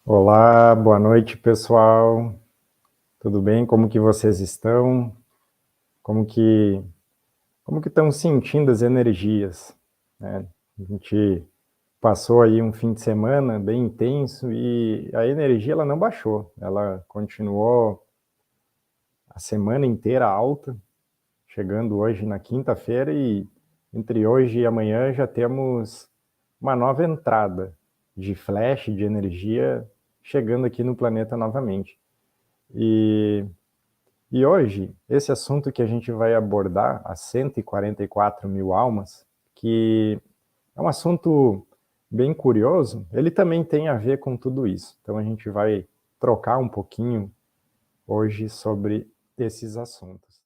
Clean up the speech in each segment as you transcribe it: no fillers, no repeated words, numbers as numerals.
Olá, boa noite, pessoal. Tudo bem? Como que vocês estão? Como que estão sentindo as energias, né? A gente passou aí um fim de semana bem intenso e a energia ela não baixou, ela continuou a semana inteira alta, chegando hoje na quinta-feira e entre hoje e amanhã já temos uma nova entrada de flash de energia chegando aqui no planeta novamente. E E hoje, esse assunto que a gente vai abordar, as 144 mil almas, que é um assunto bem curioso, ele também tem a ver com tudo isso. Então a gente vai trocar um pouquinho hoje sobre esses assuntos.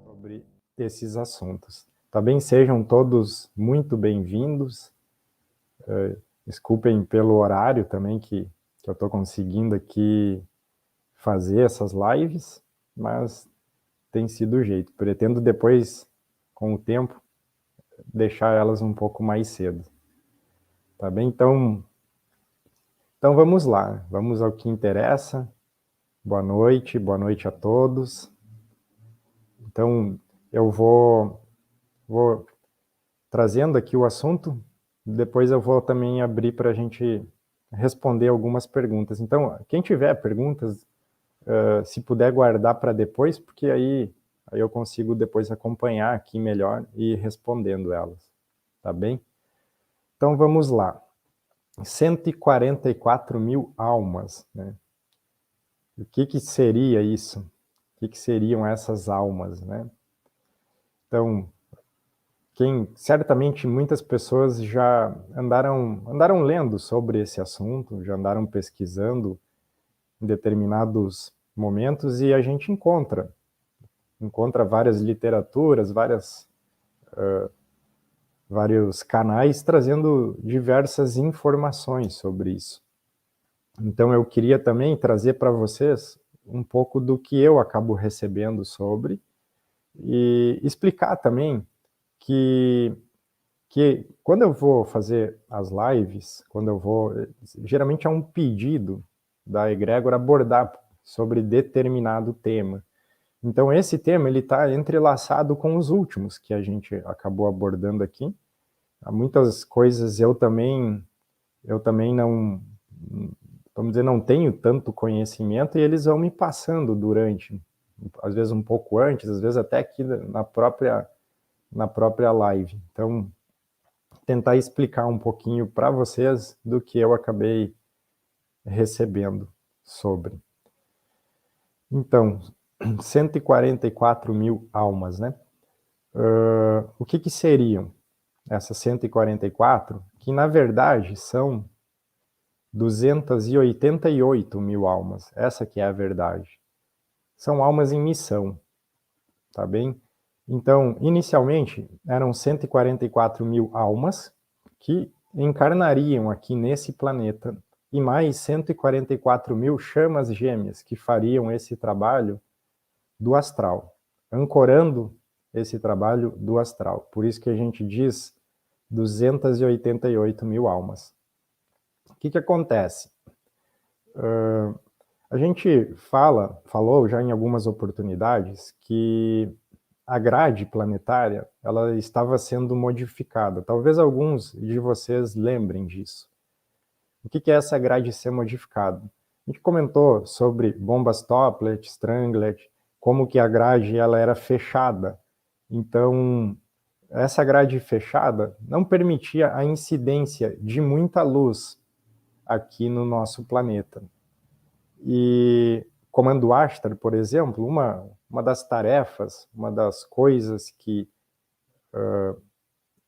Sobre esses assuntos. Também sejam todos muito bem-vindos. Desculpem pelo horário também que eu estou conseguindo aqui fazer essas lives, mas tem sido o jeito. Pretendo depois, com o tempo, deixar elas um pouco mais cedo. Tá bem? Então vamos lá, vamos ao que interessa. Boa noite a todos. Então eu vou trazendo aqui o assunto, depois eu vou também abrir para a gente responder algumas perguntas. Então, quem tiver perguntas, se puder guardar para depois, porque aí eu consigo depois acompanhar aqui melhor e respondendo elas, tá bem? Então vamos lá. 144 mil almas, né? O que seria isso? O que seriam essas almas, né? Então, certamente muitas pessoas já andaram lendo sobre esse assunto, já andaram pesquisando em determinados momentos e a gente encontra várias literaturas, vários canais trazendo diversas informações sobre isso. Então eu queria também trazer para vocês um pouco do que eu acabo recebendo sobre e explicar também que quando eu vou fazer as lives, geralmente é um pedido da egrégora abordar sobre determinado tema. Então esse tema ele está entrelaçado com os últimos que a gente acabou abordando aqui. Há muitas coisas eu também não estou vamos dizer, não tenho tanto conhecimento, e eles vão me passando durante, às vezes um pouco antes, às vezes até aqui na própria live. Então, tentar explicar um pouquinho para vocês do que eu acabei recebendo sobre. Então, 144 mil almas, né? O que seriam essas 144? Que, na verdade, são 288 mil almas. Essa que é a verdade. São almas em missão, tá bem? Então, inicialmente, eram 144 mil almas que encarnariam aqui nesse planeta, e mais 144 mil chamas gêmeas que fariam esse trabalho do astral, ancorando esse trabalho do astral. Por isso que a gente diz 288 mil almas. O que acontece? A gente falou já em algumas oportunidades que a grade planetária ela estava sendo modificada. Talvez alguns de vocês lembrem disso. O que é essa grade ser modificada? A gente comentou sobre bombas Topplet, Stranglet, como que a grade ela era fechada. Então, essa grade fechada não permitia a incidência de muita luz aqui no nosso planeta. E Comando Ashtar, por exemplo, uma das tarefas, uma das coisas que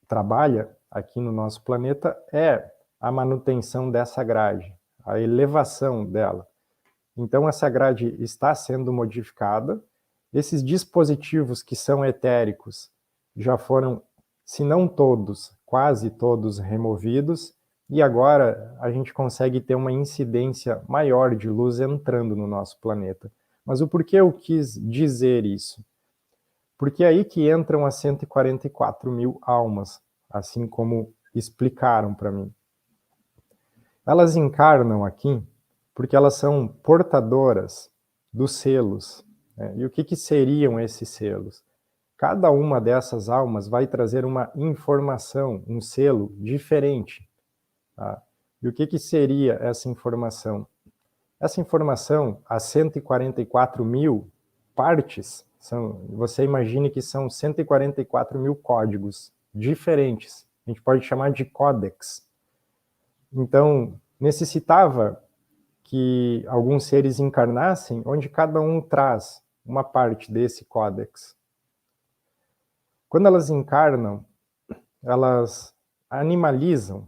trabalha aqui no nosso planeta é a manutenção dessa grade, a elevação dela. Então, essa grade está sendo modificada. Esses dispositivos que são etéricos já foram, se não todos, quase todos removidos, e agora a gente consegue ter uma incidência maior de luz entrando no nosso planeta. Mas o porquê eu quis dizer isso? Porque é aí que entram as 144 mil almas, assim como explicaram para mim. Elas encarnam aqui porque elas são portadoras dos selos. Né? E o que seriam esses selos? Cada uma dessas almas vai trazer uma informação, um selo diferente. Tá? E o que seria essa informação? Essa informação, as 144 mil partes, você imagine que são 144 mil códigos diferentes. A gente pode chamar de códex. Então, necessitava que alguns seres encarnassem onde cada um traz uma parte desse códex. Quando elas encarnam, elas animalizam,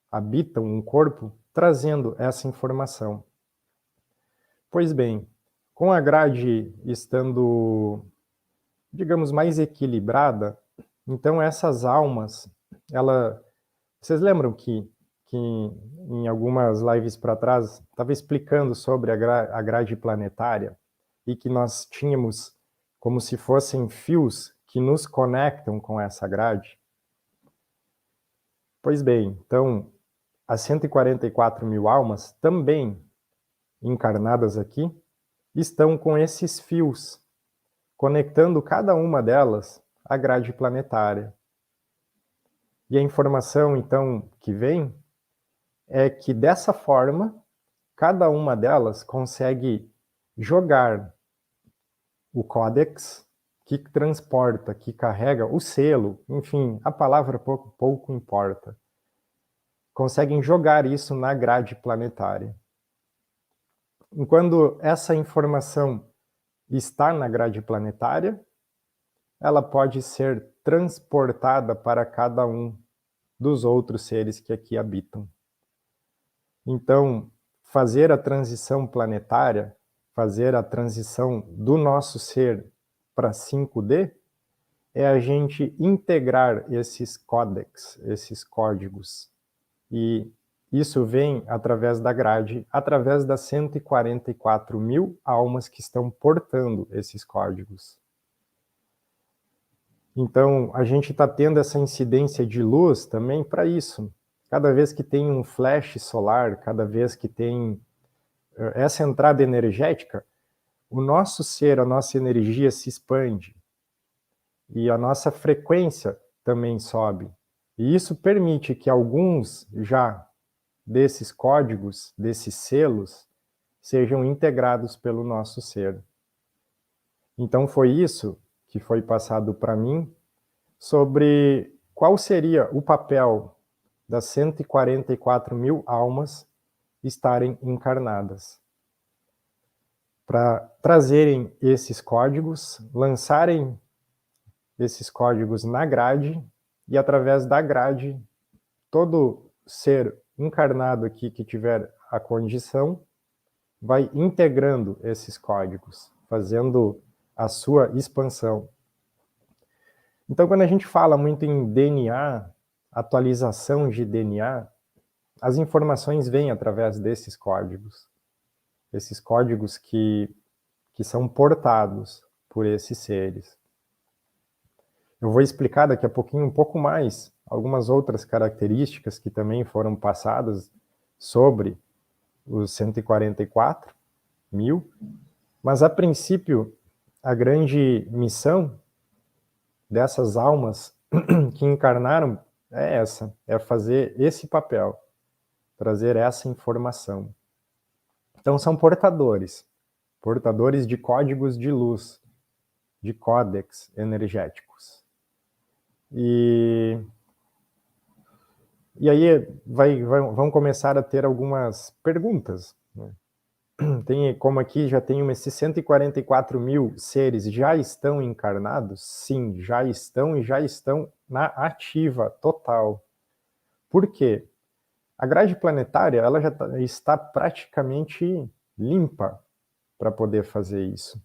habitam um corpo trazendo essa informação. Pois bem, com a grade estando, digamos, mais equilibrada, então essas almas, vocês lembram que em algumas lives para trás estava explicando sobre a grade planetária e que nós tínhamos como se fossem fios que nos conectam com essa grade? Pois bem, então as 144 mil almas também encarnadas aqui estão com esses fios, conectando cada uma delas à grade planetária. E a informação, então, que vem é que, dessa forma, cada uma delas consegue jogar o códex que transporta, que carrega o selo, enfim, a palavra pouco importa. Conseguem jogar isso na grade planetária. Quando essa informação está na grade planetária, ela pode ser transportada para cada um dos outros seres que aqui habitam. Então, fazer a transição planetária, fazer a transição do nosso ser para 5D, é a gente integrar esses códex, esses códigos. E isso vem através da grade, através das 144 mil almas que estão portando esses códigos. Então, a gente está tendo essa incidência de luz também para isso. Cada vez que tem um flash solar, cada vez que tem essa entrada energética, o nosso ser, a nossa energia se expande. E a nossa frequência também sobe. E isso permite que alguns já desses códigos, desses selos, sejam integrados pelo nosso ser. Então foi isso que foi passado para mim sobre qual seria o papel das 144 mil almas estarem encarnadas, para trazerem esses códigos, lançarem esses códigos na grade, e através da grade, todo ser encarnado aqui que tiver a condição, vai integrando esses códigos, fazendo a sua expansão. Então, quando a gente fala muito em DNA, atualização de DNA, as informações vêm através desses códigos que são portados por esses seres. Eu vou explicar daqui a pouquinho um pouco mais algumas outras características que também foram passadas sobre os 144 mil, mas a princípio a grande missão dessas almas que encarnaram é essa, é fazer esse papel, trazer essa informação. Então são portadores de códigos de luz, de códex energéticos. E aí vão começar a ter algumas perguntas, né? Tem, como aqui já tem esses 144 mil seres já estão encarnados? Sim, já estão, e já estão na ativa total. Por quê? A grade planetária ela já está praticamente limpa para poder fazer isso.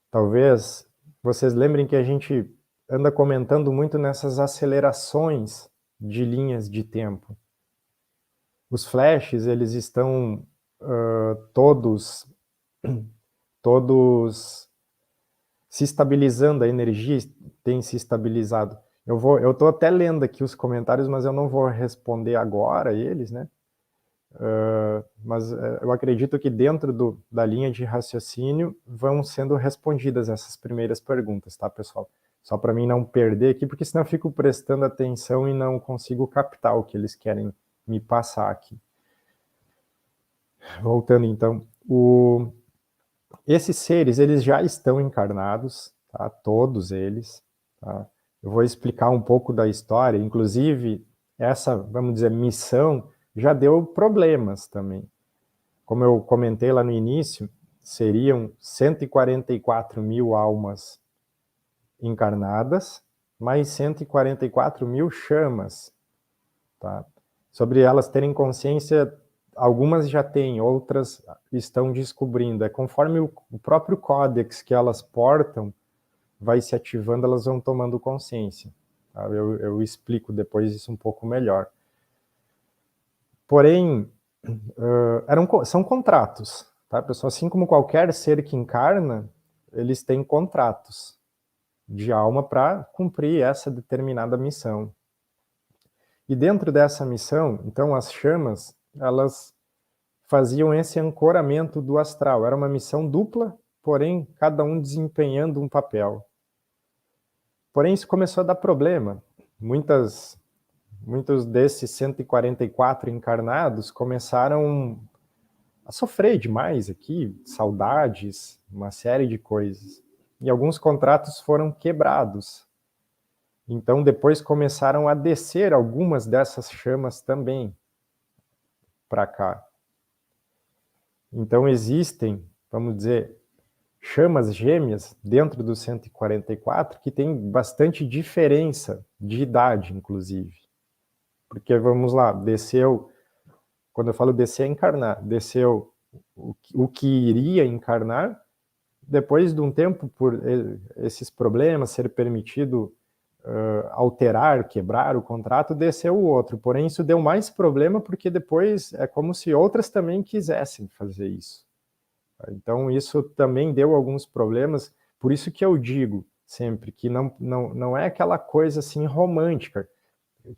Talvez vocês lembrem que a gente anda comentando muito nessas acelerações de linhas de tempo. Os flashes, eles estão todos se estabilizando, a energia tem se estabilizado. Eu estou até lendo aqui os comentários, mas eu não vou responder agora eles, né? Mas eu acredito que dentro da linha de raciocínio vão sendo respondidas essas primeiras perguntas, tá, pessoal? Só para mim não perder aqui, porque senão eu fico prestando atenção e não consigo captar o que eles querem me passar aqui. Voltando então, esses seres, eles já estão encarnados, tá? Todos eles, tá? Eu vou explicar um pouco da história, inclusive essa, vamos dizer, missão já deu problemas também. Como eu comentei lá no início, seriam 144 mil almas encarnadas, mais 144 mil chamas, tá? Sobre elas terem consciência, algumas já têm, outras estão descobrindo. É conforme o próprio códex que elas portam vai se ativando, elas vão tomando consciência. Tá? Eu explico depois isso um pouco melhor. Porém, são contratos, tá, pessoal? Assim como qualquer ser que encarna, eles têm contratos de alma para cumprir essa determinada missão. E dentro dessa missão, então, as chamas, elas faziam esse ancoramento do astral. Era uma missão dupla, porém, cada um desempenhando um papel. Porém, isso começou a dar problema. Muitos desses 144 encarnados começaram a sofrer demais aqui, saudades, uma série de coisas. E alguns contratos foram quebrados. Então, depois começaram a descer algumas dessas chamas também para cá. Então, existem, vamos dizer, chamas gêmeas dentro dos 144 que tem bastante diferença de idade, inclusive. Porque, vamos lá, desceu, quando eu falo descer é encarnar, desceu o que iria encarnar, depois de um tempo, por esses problemas, ser permitido alterar, quebrar o contrato, desceu o outro. Porém, isso deu mais problema porque depois é como se outras também quisessem fazer isso. Então, isso também deu alguns problemas. Por isso que eu digo sempre que não é aquela coisa assim romântica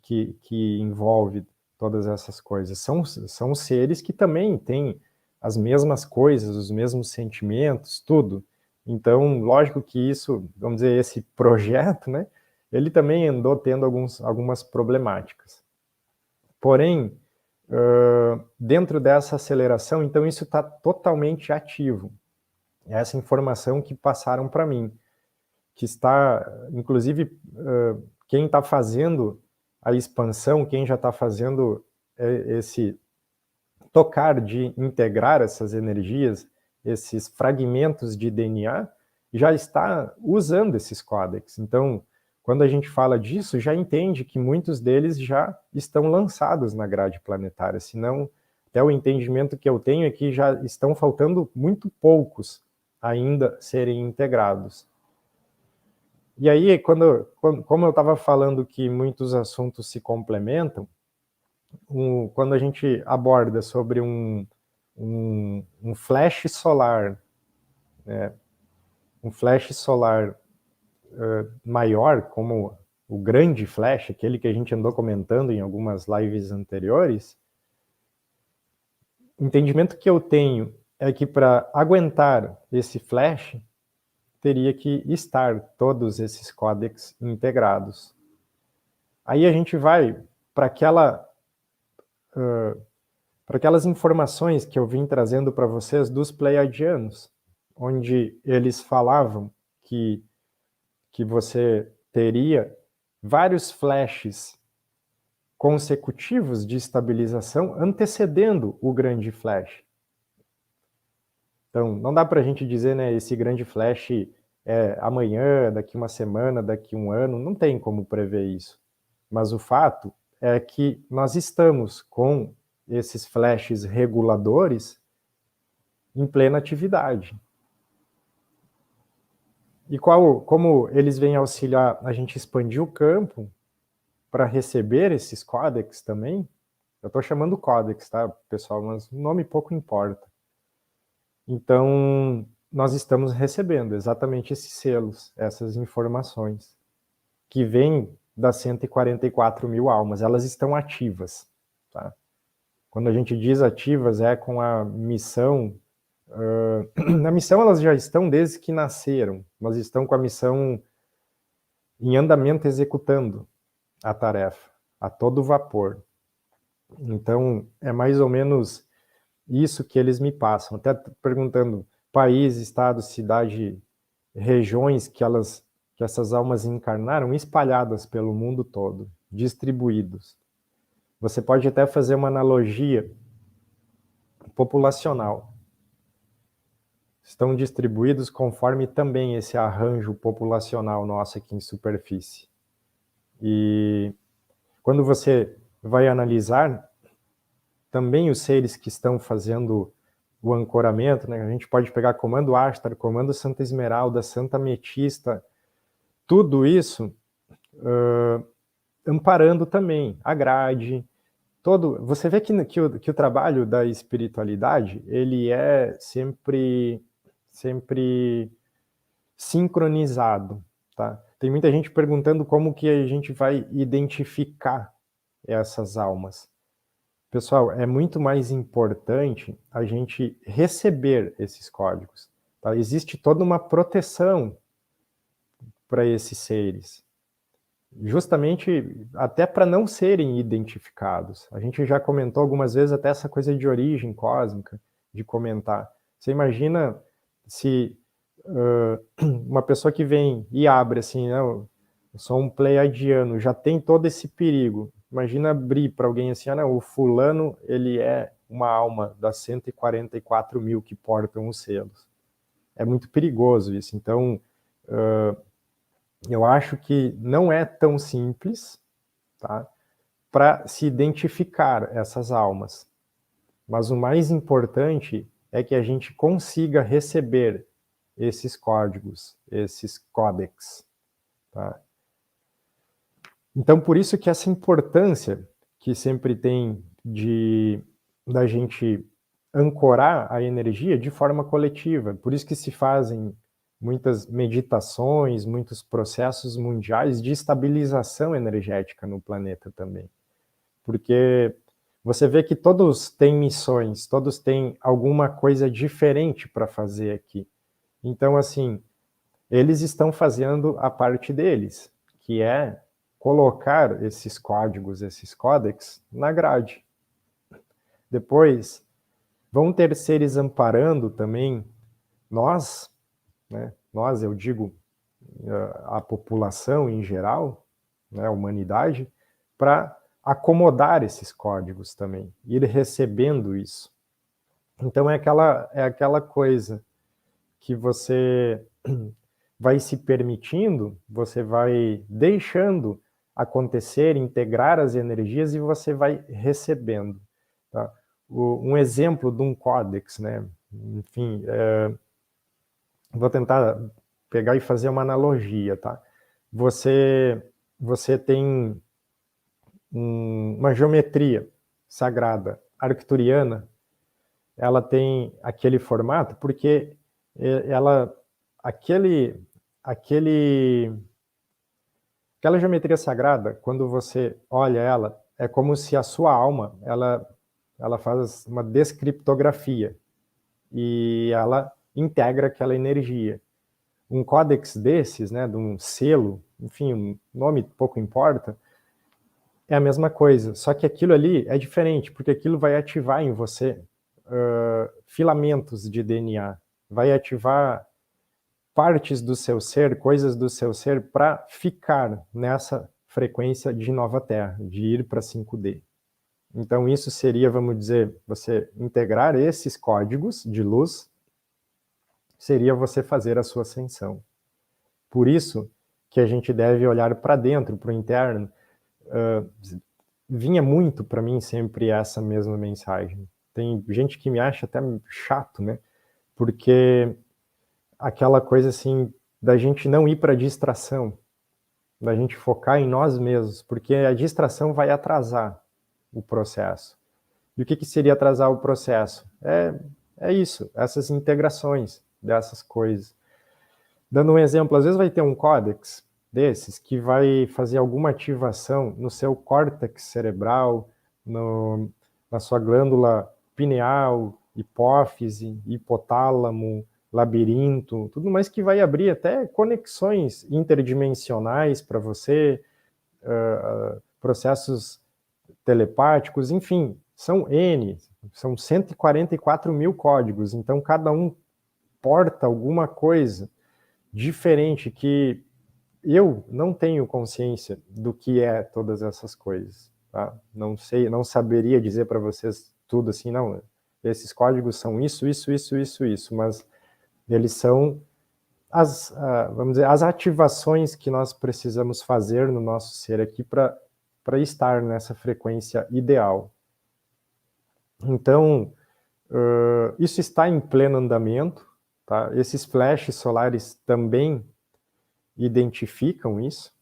que envolve todas essas coisas. São seres que também têm as mesmas coisas, os mesmos sentimentos, tudo. Então, lógico que isso, vamos dizer, esse projeto, né, ele também andou tendo algumas problemáticas. Porém, dentro dessa aceleração, então isso está totalmente ativo. Essa informação que passaram para mim, que está, inclusive, quem está fazendo a expansão, quem já está fazendo esse tocar de integrar essas energias, esses fragmentos de DNA, já está usando esses códex. Então, quando a gente fala disso, já entende que muitos deles já estão lançados na grade planetária, senão, até o entendimento que eu tenho é que já estão faltando muito poucos ainda serem integrados. E aí, como eu estava falando que muitos assuntos se complementam, quando a gente aborda sobre um flash solar, né, um flash solar maior, como o grande flash, aquele que a gente andou comentando em algumas lives anteriores, o entendimento que eu tenho é que para aguentar esse flash, teria que estar todos esses códex integrados. Aí a gente vai para aquelas informações que eu vim trazendo para vocês dos pleiadianos, onde eles falavam que você teria vários flashes consecutivos de estabilização antecedendo o grande flash. Então, não dá para a gente dizer, né, esse grande flash é amanhã, daqui uma semana, daqui um ano, não tem como prever isso. Mas o fato é que nós estamos com esses flashes reguladores em plena atividade. E como eles vêm auxiliar a gente expandir o campo para receber esses códex também, eu estou chamando códex, tá, pessoal, mas o nome pouco importa. Então, nós estamos recebendo exatamente esses selos, essas informações, que vêm das 144 mil almas, elas estão ativas, tá? Quando a gente diz ativas, é com a missão. Na missão elas já estão desde que nasceram, mas estão com a missão em andamento, executando a tarefa, a todo vapor. Então, é mais ou menos isso que eles me passam, até perguntando país, estado, cidade, regiões que essas almas encarnaram, espalhadas pelo mundo todo, distribuídos. Você pode até fazer uma analogia populacional. Estão distribuídos conforme também esse arranjo populacional nosso aqui em superfície. E quando você vai analisar também os seres que estão fazendo o ancoramento, né? A gente pode pegar comando Ashtar, comando Santa Esmeralda, Santa Ametista, tudo isso amparando também a grade, você vê que o trabalho da espiritualidade, ele é sempre sincronizado, tá? Tem muita gente perguntando como que a gente vai identificar essas almas. Pessoal, é muito mais importante a gente receber esses códigos, tá? Existe toda uma proteção para esses seres, justamente até para não serem identificados. A gente já comentou algumas vezes até essa coisa de origem cósmica, de comentar. Você imagina se uma pessoa que vem e abre assim, não, eu sou um pleiadiano, já tem todo esse perigo. Imagina abrir para alguém assim, não, o fulano, ele é uma alma das 144 mil que portam os selos. É muito perigoso isso. Então, eu acho que não é tão simples, tá, para se identificar essas almas. Mas o mais importante é que a gente consiga receber esses códigos, esses códex. Tá? Então, por isso que essa importância que sempre tem da gente ancorar a energia de forma coletiva. Por isso que se fazem muitas meditações, muitos processos mundiais de estabilização energética no planeta também. Porque você vê que todos têm missões, todos têm alguma coisa diferente para fazer aqui. Então, assim, eles estão fazendo a parte deles, que é colocar esses códigos, esses códex na grade. Depois, vão ter seres amparando também nós, né? Nós, eu digo, a população em geral, né, a humanidade, para acomodar esses códigos também, ir recebendo isso. Então é aquela coisa que você vai se permitindo, você vai deixando acontecer, integrar as energias e você vai recebendo. Tá? Um exemplo de um códex, né? Enfim, vou tentar pegar e fazer uma analogia, tá? Você tem uma geometria sagrada arcturiana, ela tem aquele formato porque ela, aquela geometria sagrada, quando você olha ela, é como se a sua alma, ela faz uma descriptografia e ela integra aquela energia. Um códex desses, né, de um selo, enfim, um nome pouco importa, é a mesma coisa, só que aquilo ali é diferente, porque aquilo vai ativar em você filamentos de DNA, vai ativar partes do seu ser, coisas do seu ser, para ficar nessa frequência de nova Terra, de ir para 5D. Então isso seria, vamos dizer, você integrar esses códigos de luz, seria você fazer a sua ascensão. Por isso que a gente deve olhar para dentro, para o interno. Vinha muito para mim sempre essa mesma mensagem. Tem gente que me acha até chato, né? Porque aquela coisa assim, da gente não ir para a distração, da gente focar em nós mesmos, porque a distração vai atrasar o processo. E o que seria atrasar o processo? É isso, essas integrações dessas coisas. Dando um exemplo, às vezes vai ter um códex desses que vai fazer alguma ativação no seu córtex cerebral, na sua glândula pineal, hipófise, hipotálamo, labirinto, tudo mais que vai abrir até conexões interdimensionais para você, processos telepáticos, enfim, são N, são 144 mil códigos, então cada um porta alguma coisa diferente que eu não tenho consciência do que é todas essas coisas, tá? Não sei, não saberia dizer para vocês tudo assim, não, esses códigos são isso, mas eles são vamos dizer, as ativações que nós precisamos fazer no nosso ser aqui para estar nessa frequência ideal. Então, isso está em pleno andamento, tá? Esses flashes solares também identificam isso,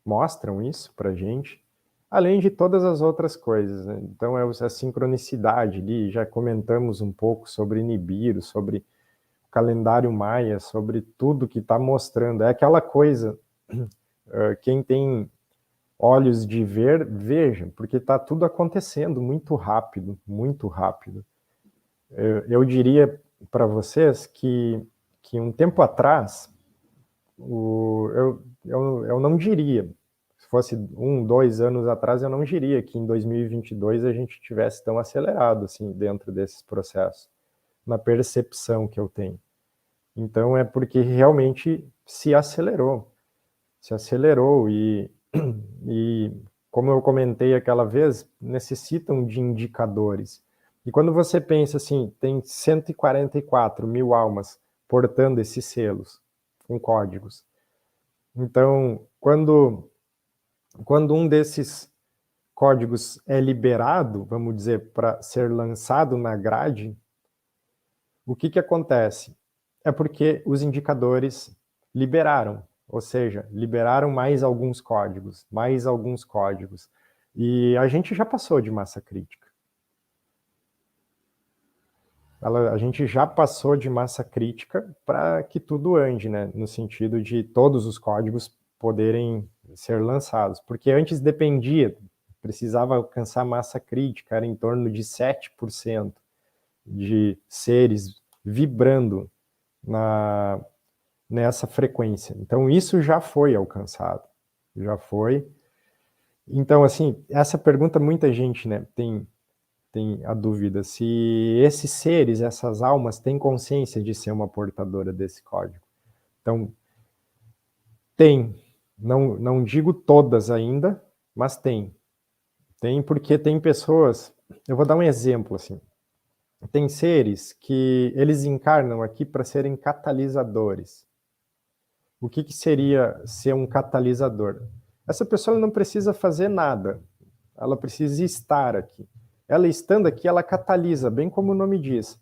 mostram isso para a gente, além de todas as outras coisas, né? Então, a sincronicidade ali, já comentamos um pouco sobre Nibiru, sobre o calendário maia, sobre tudo que está mostrando. É aquela coisa, quem tem olhos de ver, vejam, porque está tudo acontecendo muito rápido, muito rápido. Eu diria para vocês que um tempo atrás, eu não diria, se fosse 1, 2 anos atrás, eu não diria que em 2022 a gente tivesse tão acelerado assim dentro desses processos, na percepção que eu tenho. Então é porque realmente se acelerou e como eu comentei aquela vez, necessitam de indicadores. E quando você pensa assim, tem 144 mil almas portando esses selos, com códigos. Então, quando um desses códigos é liberado, vamos dizer, para ser lançado na grade, o que acontece? É porque os indicadores liberaram, ou seja, liberaram mais alguns códigos. E a gente já passou de massa crítica. A gente já passou de massa crítica para que tudo ande, né? No sentido de todos os códigos poderem ser lançados. Porque antes dependia, precisava alcançar massa crítica, era em torno de 7% de seres vibrando nessa frequência. Então, isso já foi alcançado. Já foi. Então, assim, essa pergunta muita gente, né, tem tem a dúvida se esses seres, essas almas, têm consciência de ser uma portadora desse código. Então, tem. Não digo todas ainda, mas tem. Tem porque tem pessoas... Eu vou dar um exemplo, assim. Tem seres que eles encarnam aqui para serem catalisadores. O que seria ser um catalisador? Essa pessoa não precisa fazer nada. Ela precisa estar aqui. Ela estando aqui, ela catalisa, bem como o nome diz.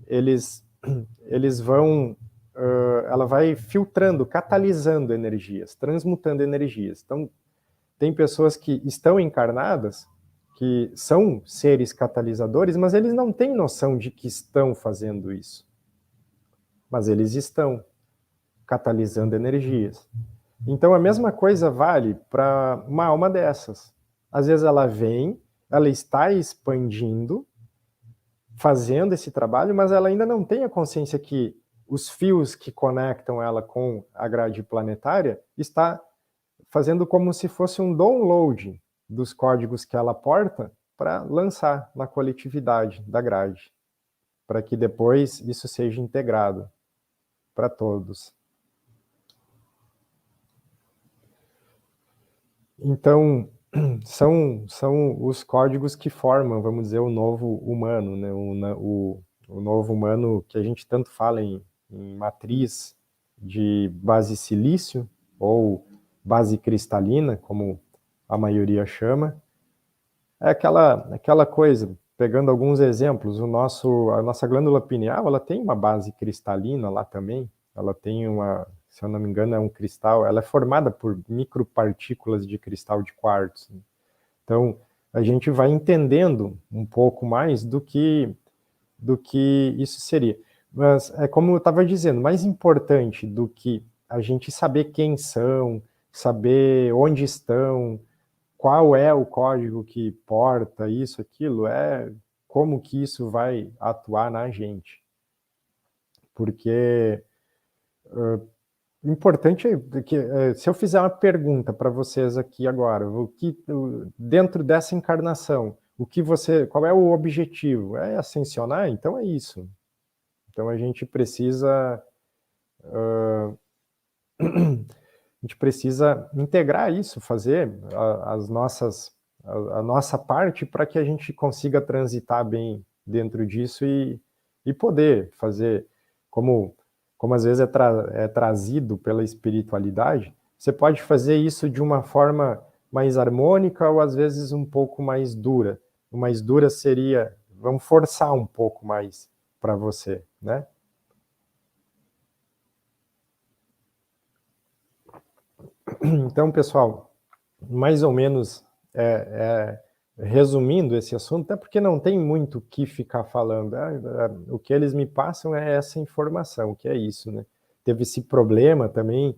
Eles vão... ela vai filtrando, catalisando energias, transmutando energias. Então, tem pessoas que estão encarnadas, que são seres catalisadores, mas eles não têm noção de que estão fazendo isso. Mas eles estão catalisando energias. Então, a mesma coisa vale para uma alma dessas. Às vezes ela vem, ela está expandindo, fazendo esse trabalho, mas ela ainda não tem a consciência que os fios que conectam ela com a grade planetária está fazendo como se fosse um download dos códigos que ela porta para lançar na coletividade da grade, para que depois isso seja integrado para todos. Então, são os códigos que formam, vamos dizer, o novo humano, né? O novo humano que a gente tanto fala em matriz de base silício, ou base cristalina, como a maioria chama. É aquela coisa, pegando alguns exemplos, a nossa glândula pineal, ela tem uma base cristalina lá também, ela tem se eu não me engano, é um cristal, ela é formada por micropartículas de cristal de quartzo. Então, a gente vai entendendo um pouco mais do que isso seria. Mas, é como eu estava dizendo, mais importante do que a gente saber quem são, saber onde estão, qual é o código que porta isso, aquilo, é como que isso vai atuar na gente. Porque o importante é que, se eu fizer uma pergunta para vocês aqui agora, dentro dessa encarnação, qual é o objetivo? É ascensionar? Então é isso. Então a gente precisa integrar isso, fazer a nossa parte para que a gente consiga transitar bem dentro disso e poder fazer, como às vezes é trazido pela espiritualidade, você pode fazer isso de uma forma mais harmônica ou às vezes um pouco mais dura. O mais dura seria, vamos forçar um pouco mais para você, né? Então, pessoal, mais ou menos resumindo esse assunto, até porque não tem muito o que ficar falando. O que eles me passam é essa informação, que é isso, né? Teve esse problema também,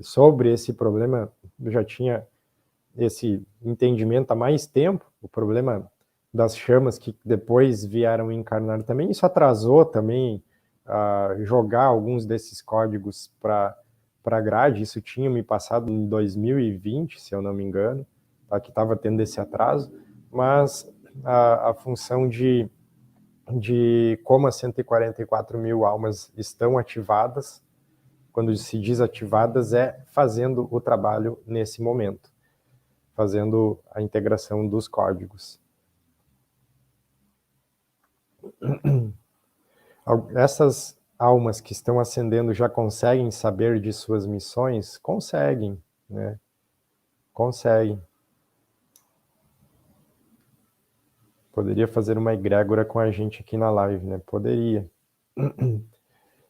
sobre esse problema, eu já tinha esse entendimento há mais tempo, o problema das chamas que depois vieram encarnar também, isso atrasou também jogar alguns desses códigos para a grade, isso tinha me passado em 2020, se eu não me engano, tá, que estava tendo esse atraso, mas a função de como as 144 mil almas estão ativadas, quando se diz ativadas, é fazendo o trabalho nesse momento, fazendo a integração dos códigos. Essas almas que estão ascendendo já conseguem saber de suas missões? Conseguem, né? Conseguem. Poderia fazer uma egrégora com a gente aqui na live, né? Poderia.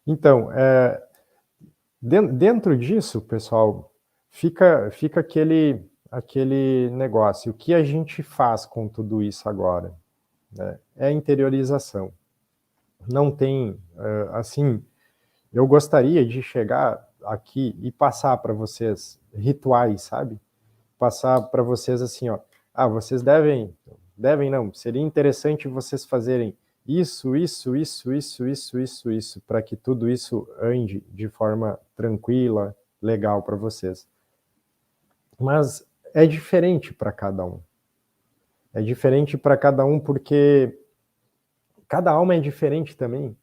Então, dentro disso, pessoal, fica aquele negócio. O que a gente faz com tudo isso agora? Né? É a interiorização. Não tem, assim, eu gostaria de chegar aqui e passar para vocês rituais, sabe? Passar para vocês assim, ó, vocês devem não, seria interessante vocês fazerem isso, para que tudo isso ande de forma tranquila, legal para vocês. Mas é diferente para cada um. É diferente para cada um porque cada alma é diferente também.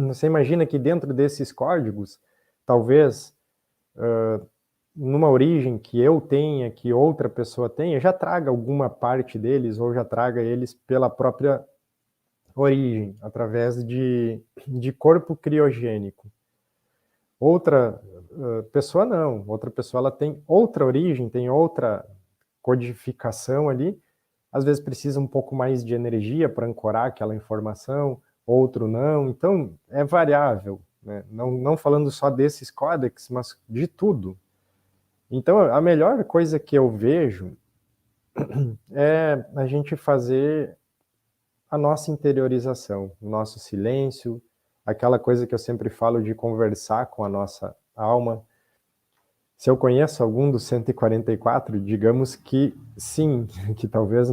Você imagina que dentro desses códigos, talvez numa origem que eu tenha, que outra pessoa tenha, já traga alguma parte deles ou já traga eles pela própria origem, através de corpo criogênico. Outra pessoa não, outra pessoa ela tem outra origem, tem outra codificação ali, às vezes precisa um pouco mais de energia para ancorar aquela informação, outro não, então é variável, né? Não falando só desses códex, mas de tudo. Então a melhor coisa que eu vejo é a gente fazer a nossa interiorização, o nosso silêncio, aquela coisa que eu sempre falo de conversar com a nossa alma. Se eu conheço algum dos 144, digamos que sim, que talvez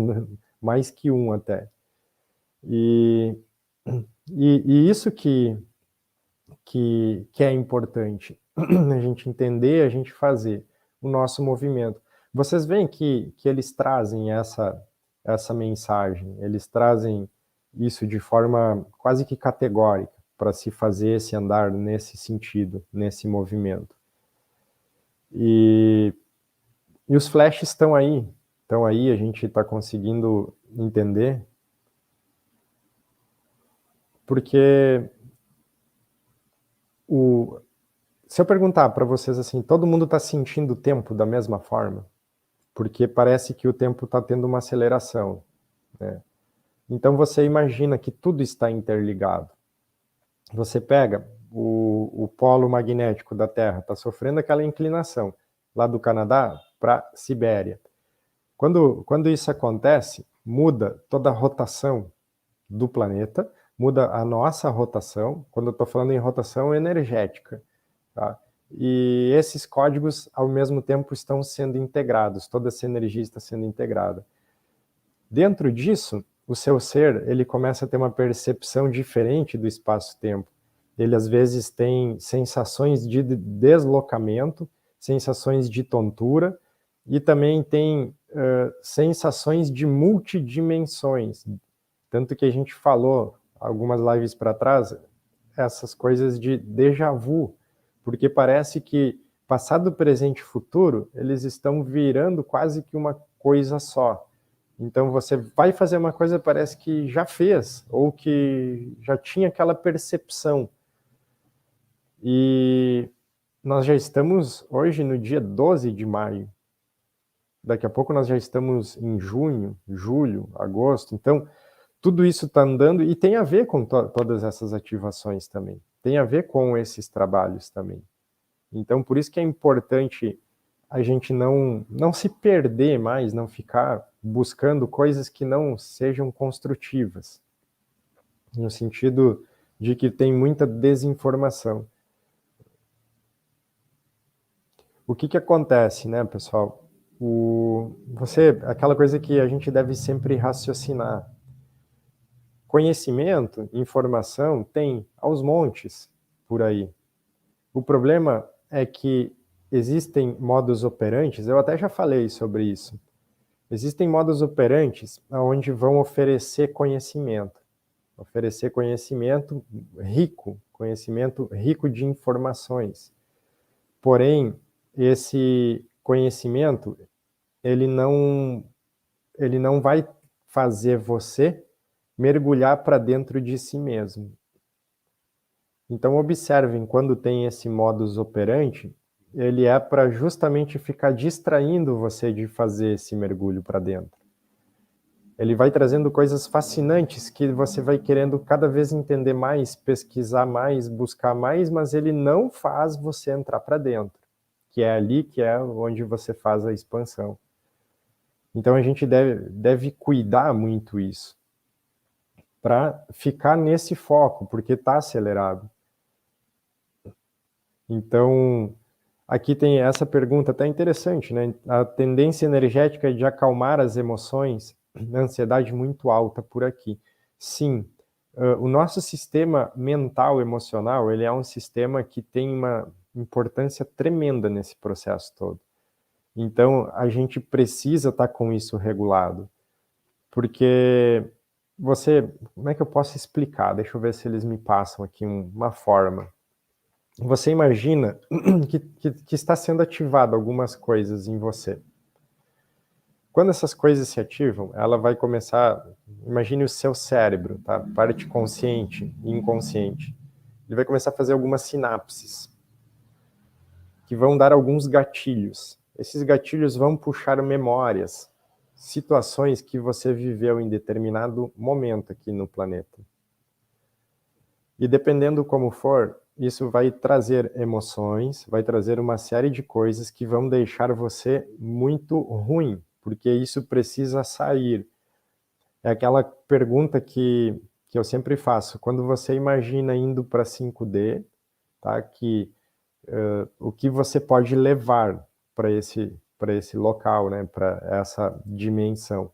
mais que um até. E isso que é importante, a gente entender, a gente fazer o nosso movimento. Vocês veem que eles trazem essa mensagem, eles trazem isso de forma quase que categórica, para se fazer esse andar nesse sentido, nesse movimento. E os flashes estão aí, a gente está conseguindo entender, porque se eu perguntar para vocês assim, todo mundo está sentindo o tempo da mesma forma? Porque parece que o tempo está tendo uma aceleração, né? Então você imagina que tudo está interligado. Você pega o polo magnético da Terra, está sofrendo aquela inclinação, lá do Canadá para a Sibéria. Quando isso acontece, muda toda a rotação do planeta, muda a nossa rotação, quando eu estou falando em rotação energética, tá? E esses códigos, ao mesmo tempo, estão sendo integrados, toda essa energia está sendo integrada. Dentro disso, o seu ser, ele começa a ter uma percepção diferente do espaço-tempo. Ele, às vezes, tem sensações de deslocamento, sensações de tontura, e também tem sensações de multidimensões. Tanto que a gente falou, algumas lives para trás, essas coisas de déjà vu, porque parece que passado, presente e futuro, eles estão virando quase que uma coisa só. Então você vai fazer uma coisa, parece que já fez, ou que já tinha aquela percepção. E nós já estamos hoje no dia 12 de maio. Daqui a pouco nós já estamos em junho, julho, agosto. Então, tudo isso está andando e tem a ver com todas essas ativações também. Tem a ver com esses trabalhos também. Então, por isso que é importante a gente não se perder mais, não ficar buscando coisas que não sejam construtivas, no sentido de que tem muita desinformação. O que acontece, né, pessoal? Aquela coisa que a gente deve sempre raciocinar. Conhecimento, informação, tem aos montes por aí. O problema é que existem modus operantes, eu até já falei sobre isso. Existem modus operantes onde vão oferecer conhecimento conhecimento rico de informações. Porém, esse conhecimento, ele não vai fazer você mergulhar para dentro de si mesmo. Então, observem, quando tem esse modus operandi, ele é para justamente ficar distraindo você de fazer esse mergulho para dentro. Ele vai trazendo coisas fascinantes que você vai querendo cada vez entender mais, pesquisar mais, buscar mais, mas ele não faz você entrar para dentro, que é ali que é onde você faz a expansão. Então a gente deve cuidar muito isso, para ficar nesse foco, porque está acelerado. Então, aqui tem essa pergunta até interessante, né? A tendência energética de acalmar as emoções, ansiedade muito alta por aqui. Sim, o nosso sistema mental, emocional, ele é um sistema que tem uma importância tremenda nesse processo todo. Então, a gente precisa estar com isso regulado. Porque como é que eu posso explicar? Deixa eu ver se eles me passam aqui uma forma. Você imagina que está sendo ativado algumas coisas em você. Quando essas coisas se ativam, ela vai começar, imagine o seu cérebro, tá? Parte consciente e inconsciente. Ele vai começar a fazer algumas sinapses, que vão dar alguns gatilhos. Esses gatilhos vão puxar memórias, situações que você viveu em determinado momento aqui no planeta. E dependendo como for, isso vai trazer emoções, vai trazer uma série de coisas que vão deixar você muito ruim, porque isso precisa sair. É aquela pergunta que eu sempre faço. Quando você imagina indo para 5D, tá? O que você pode levar para esse local, né? Para essa dimensão.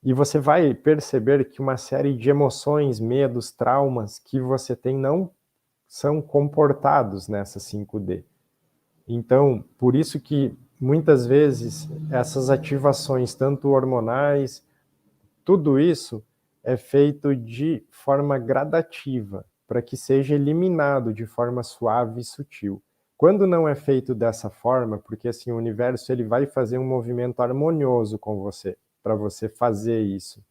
E você vai perceber que uma série de emoções, medos, traumas que você tem não são comportados nessa 5D. Então, por isso que muitas vezes essas ativações, tanto hormonais, tudo isso é feito de forma gradativa, para que seja eliminado de forma suave e sutil. Quando não é feito dessa forma, porque assim o universo ele vai fazer um movimento harmonioso com você, para você fazer isso.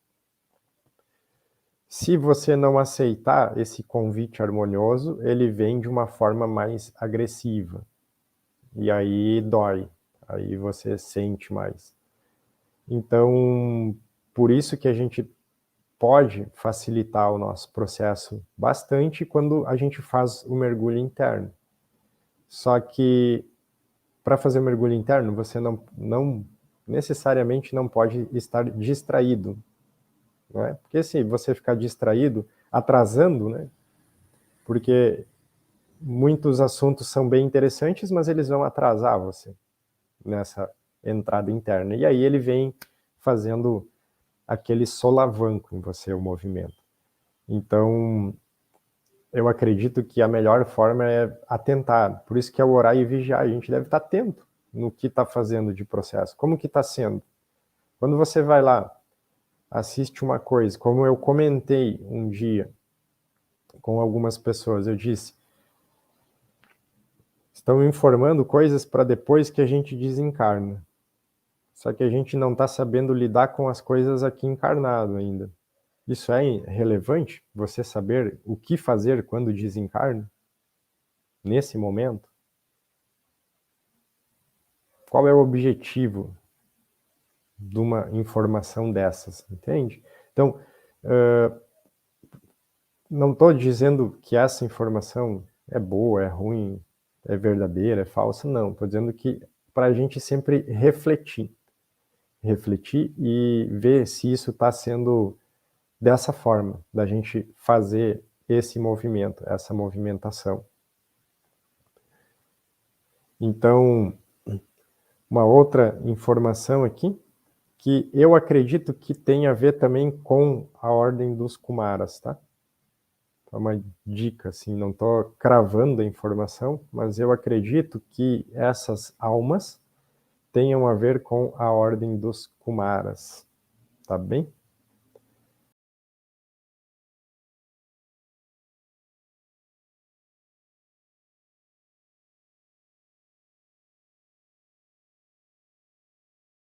Se você não aceitar esse convite harmonioso, ele vem de uma forma mais agressiva. E aí dói, aí você sente mais. Então, por isso que a gente pode facilitar o nosso processo bastante quando a gente faz o mergulho interno. Só que para fazer o mergulho interno, você não necessariamente não pode estar distraído, não é? Porque se você ficar distraído, atrasando, né? Porque muitos assuntos são bem interessantes, mas eles vão atrasar você nessa entrada interna. E aí ele vem fazendo aquele solavanco em você, o movimento. Então, eu acredito que a melhor forma é atentar. Por isso que é o orar e vigiar. A gente deve estar atento no que está fazendo de processo. Como que está sendo? Quando você vai lá, assiste uma coisa, como eu comentei um dia com algumas pessoas, eu disse, estão informando coisas para depois que a gente desencarna. Só que a gente não está sabendo lidar com as coisas aqui encarnado ainda. Isso é relevante? Você saber o que fazer quando desencarna? Nesse momento? Qual é o objetivo de uma informação dessas? Entende? Então, não estou dizendo que essa informação é boa, é ruim, é verdadeira, é falsa, não. Estou dizendo que para a gente sempre refletir e ver se isso está sendo dessa forma, da gente fazer esse movimento, essa movimentação. Então, uma outra informação aqui, que eu acredito que tem a ver também com a ordem dos Kumaras, tá? É uma dica, assim, não estou cravando a informação, mas eu acredito que essas almas tenham a ver com a ordem dos Kumaras, tá bem?